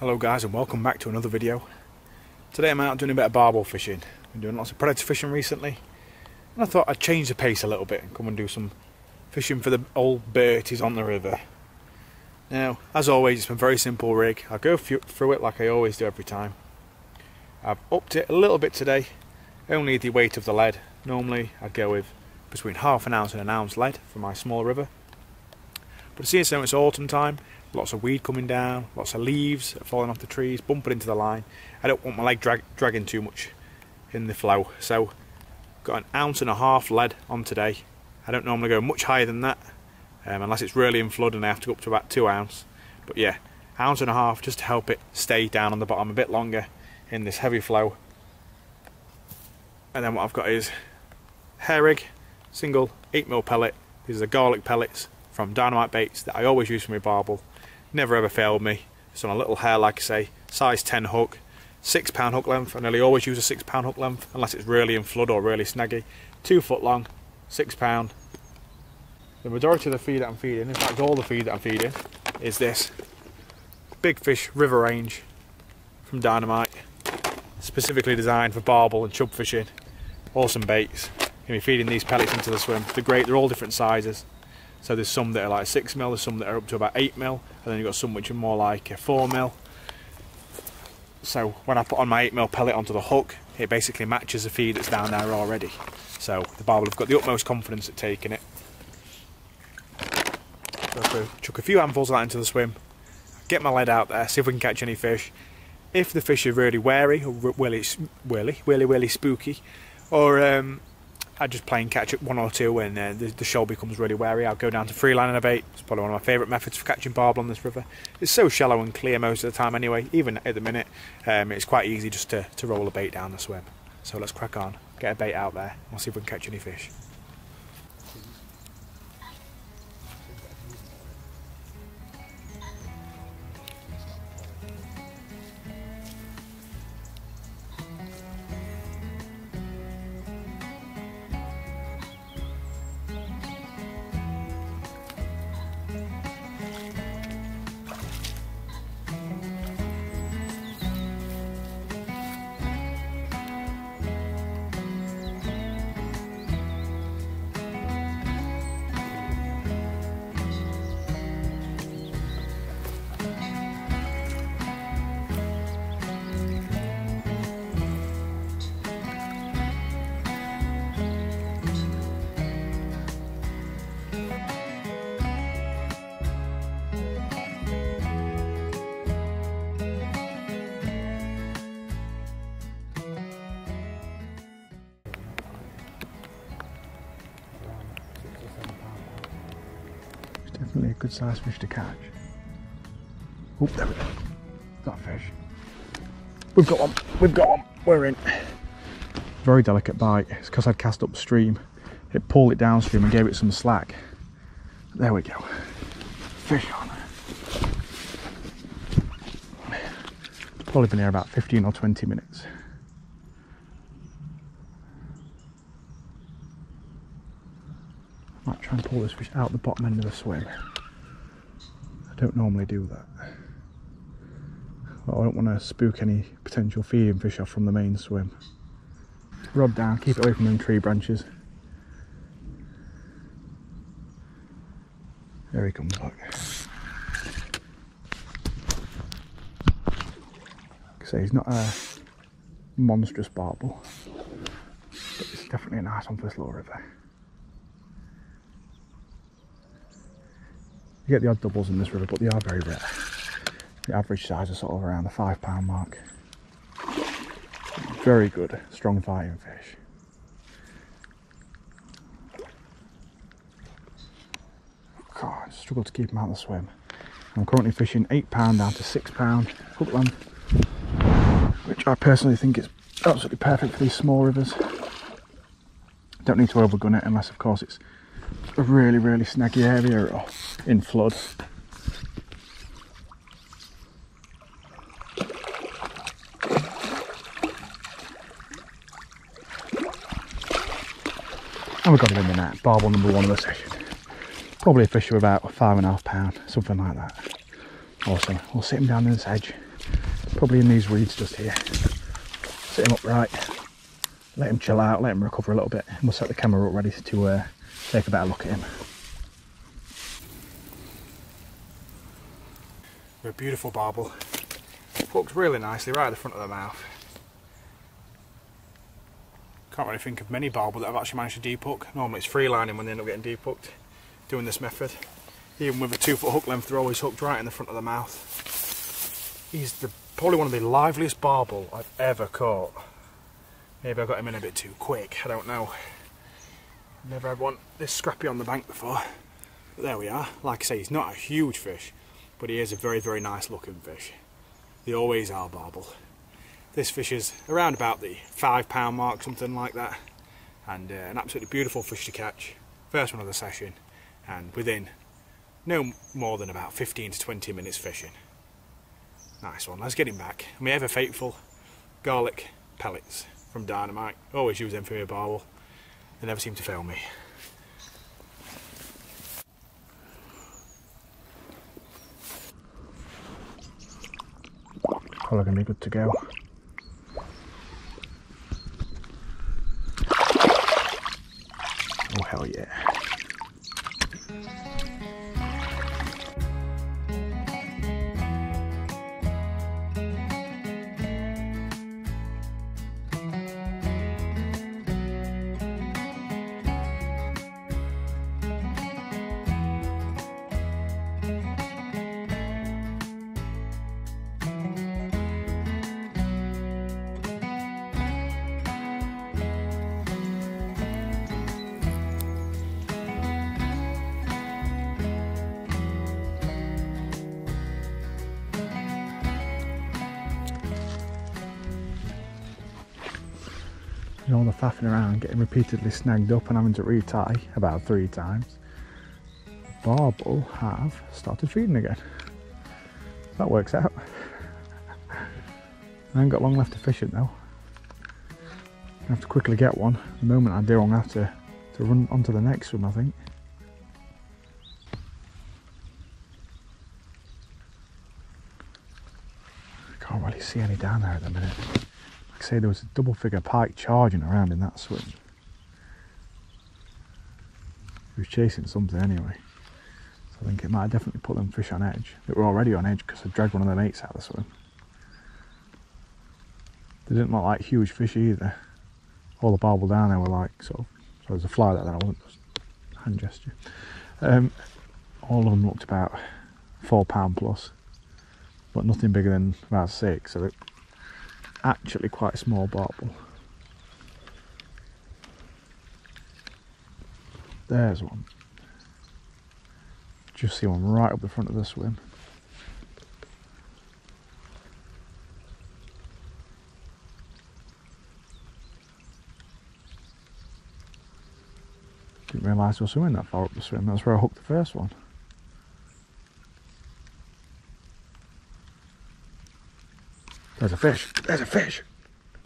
Hello guys, and welcome back to another video. Today I'm out doing a bit of barbel fishing. Been doing lots of predator fishing recently, and I thought I'd change the pace a little bit and come and do some fishing for the old birties on the river. Now, as always, it's a very simple rig. I'll go through it like I always do every time. I've upped it a little bit today, only the weight of the lead. Normally I'd go with between half an ounce and an ounce lead for my small river. But seeing so it's autumn time, lots of weed coming down, lots of leaves falling off the trees, bumping into the line. I don't want my leg dragging too much in the flow, so got 1.5 ounces lead on today. I don't normally go much higher than that, unless it's really in flood and I have to go up to about 2 ounces. But yeah, 1.5 ounces just to help it stay down on the bottom a bit longer in this heavy flow. And then what I've got is hair rig, single 8mm pellet. These are garlic pellets from Dynamite Baits that I always use for my barbel. Never ever failed me. It's on a little hair, like I say, size 10 hook, 6 pound hook length. I nearly always use a 6 pound hook length unless it's really in flood or really snaggy. 2 foot long, 6 pound. The majority of the feed that I'm feeding, in fact all the feed that I'm feeding, is this Big Fish River Range from Dynamite, specifically designed for barbel and chub fishing. Awesome baits. Gonna be feeding these pellets into the swim. They're great. They're all different sizes. So there's some that are like 6mm, there's some that are up to about 8mm, and then you've got some which are more like 4mm. So when I put on my 8mm pellet onto the hook, it basically matches the feed that's down there already. So the barbel have got the utmost confidence at taking it. Go through, chuck a few handfuls of that into the swim, get my lead out there, see if we can catch any fish. If the fish are really wary, or really spooky, or I just plain catch one or two when the shoal becomes really wary, I'll go down to free line and a bait. It's probably one of my favourite methods for catching barbel on this river. It's so shallow and clear most of the time anyway, even at the minute. It's quite easy just to roll a bait down the swim. So let's crack on, get a bait out there, and we'll see if we can catch any fish. Definitely a good sized fish to catch. Oh, there we go. That fish. We've got one, we're in. Very delicate bite. It's because I'd cast upstream. It pulled it downstream and gave it some slack. There we go. Fish on. Probably been here about 15 or 20 minutes. Might try and pull this fish out the bottom end of the swim. I don't normally do that. Well, I don't want to spook any potential feeding fish off from the main swim. Rod down, keep it away from them tree branches. There he comes, look. Like I say, he's not a monstrous barbel, but it's definitely a nice one for this little river. You get the odd doubles in this river, but they are very rare. The average size is sort of around the 5 pound mark. Very good, strong fighting fish. God, I struggle to keep them out of the swim. I'm currently fishing 8 pound down to 6 pound hook length, which I personally think is absolutely perfect for these small rivers. Don't need to overgun it unless, of course, it's a really snaggy area or in flood. And we've got him in the net, barbel number 1 of the session. Probably a fish of about 5.5 pound, something like that. Awesome. We'll sit him down in this edge, probably in these reeds just here. Sit him upright, let him chill out, let him recover a little bit, and we'll set the camera up ready to take a better look at him. A beautiful barbel, hooked really nicely right at the front of the mouth. Can't really think of many barbel that I've actually managed to deep hook. Normally it's freelining when they end up getting deep hooked doing this method. Even with a 2-foot hook length, they're always hooked right in the front of the mouth. He's probably one of the liveliest barbel I've ever caught. Maybe I got him in a bit too quick, I don't know. Never had one this scrappy on the bank before. But there we are. Like I say, he's not a huge fish, but he is a very, very nice looking fish. They always are barbel. This fish is around about the £5 mark, something like that. And an absolutely beautiful fish to catch. First one of the session, and within no more than about 15 to 20 minutes fishing. Nice one, let's get him back. And my ever faithful garlic pellets from Dynamite. Always use them for my barbel. They never seem to fail me. Probably gonna be good to go. Oh hell yeah. And all the faffing around, getting repeatedly snagged up and having to retie about 3 times, barbel have started feeding again. That works out. I haven't got long left to fish it though. I have to quickly get one. The moment I do, I'm going to have to run on to the next swim, I think. I can't really see any down there at the minute. Like I say, there was a double figure pike charging around in that swim. He was chasing something anyway. So I think it might have definitely put them fish on edge. They were already on edge because I dragged one of their mates out of the swim. They didn't look like huge fish either. All the barbel down there were like sort of, so there's a fly there, then I wasn't just hand gesture. All of them looked about £4 plus, but nothing bigger than about 6, so they're actually quite a small barbel. There's one. Just see one right up the front of the swim. Didn't realise I was swimming that far up the swim. That's where I hooked the first one. There's a fish. There's a fish.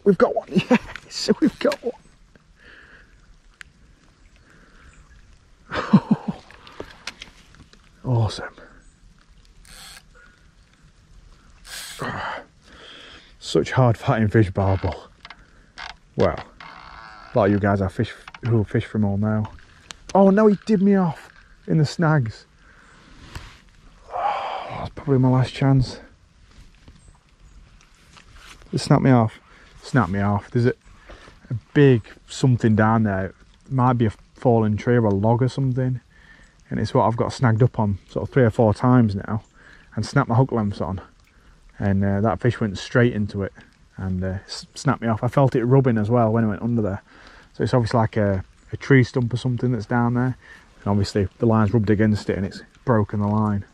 We've got one. Yes, we've got one. Awesome. Such hard fighting fish, barbel. Well, a lot of you guys are fish who fish from all now. Oh no, he did me off in the snags. Oh, that's probably my last chance. It snapped me off. Snapped me off. There's a big something down there. It might be a fallen tree or a log or something. And it's what I've got snagged up on sort of 3 or 4 times now. And snapped my hook lengths on. And that fish went straight into it. And snapped me off. I felt it rubbing as well when it went under there. So it's obviously like a tree stump or something that's down there. And obviously the line's rubbed against it and it's broken the line.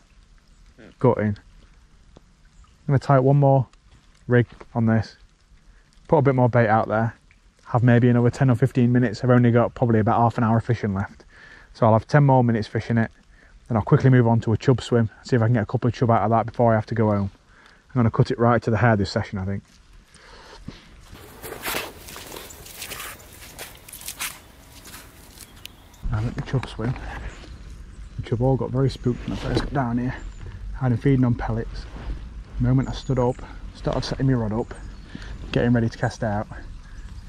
Gutting. I'm going to tie up one more rig on this. Put a bit more bait out there. Have maybe another 10 or 15 minutes. I've only got probably about half an hour fishing left. So I'll have 10 more minutes fishing it. Then I'll quickly move on to a chub swim. See if I can get a couple of chub out of that before I have to go home. I'm going to cut it right to the hair this session, I think. Now let the chub swim. The chub all got very spooked when I first got down here. I had him feeding on pellets. The moment I stood up, started setting my rod up, getting ready to cast out,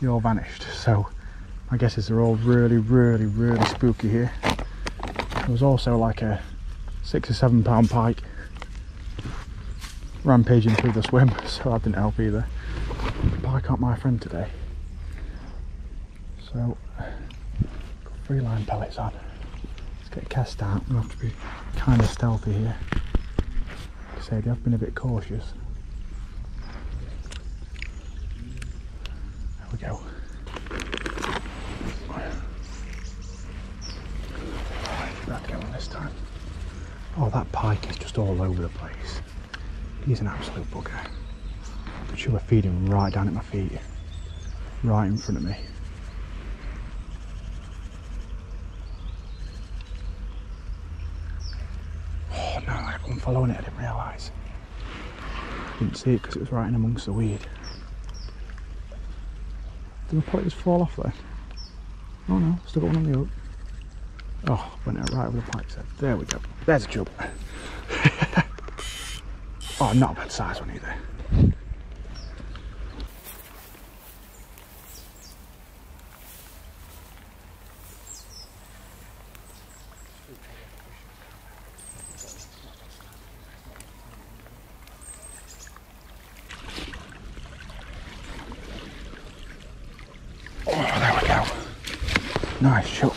they all vanished. So my guess is they're all really spooky here. There was also like a 6 or 7 pound pike rampaging through the swim, so that didn't help either. The pike aren't my friend today. So, got 3 line pellets on. Let's get cast out. I'm going to have to be kind of stealthy here. Like I said, I've been a bit cautious. There we go. Get that going this time. Oh, that pike is just all over the place. He's an absolute bugger. I could show a feeding right down at my feet, right in front of me. Oh no, I'm following it, I didn't realise. Didn't see it because it was right in amongst the weed. Did my pike just fall off there? Oh no, still got one on the hook. Oh, went out right over the pike's head. There we go. There's a chub. Oh, not a bad size one either. Oh, there we go. Nice chub.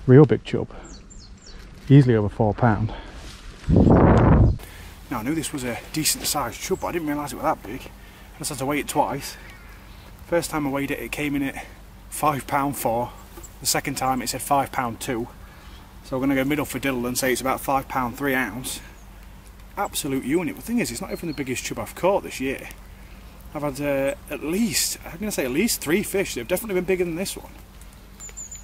Real big chub. Easily over 4 pound. Now I knew this was a decent sized chub, but I didn't realise it was that big. I just had to weigh it twice. First time I weighed it, it came in at £5.4. The second time it said £5.2. So we're going to go middle for diddle and say it's about £5 3 ounce. Absolute unit. The thing is, it's not even the biggest chub I've caught this year. I've had at least 3 fish that have definitely been bigger than this one.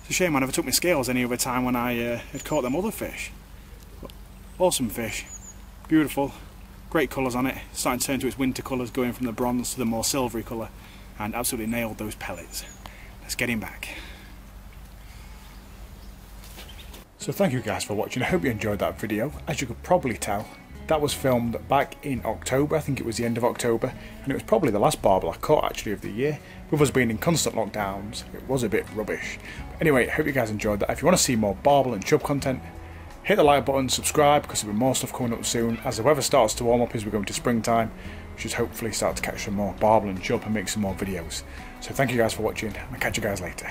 It's a shame I never took my scales any other time when I had caught them other fish. But awesome fish. Beautiful, great colours on it, starting to turn to its winter colours, going from the bronze to the more silvery colour, and absolutely nailed those pellets. Let's get him back. So thank you guys for watching. I hope you enjoyed that video. As you could probably tell, that was filmed back in October. I think it was the end of October, and it was probably the last barbel I caught actually of the year. With us being in constant lockdowns, it was a bit rubbish. But anyway, I hope you guys enjoyed that. If you want to see more barbel and chub content, hit the like button, subscribe, because there'll be more stuff coming up soon. As the weather starts to warm up as we go into springtime, we should hopefully start to catch some more barbel and chub and make some more videos. So thank you guys for watching, and I'll catch you guys later.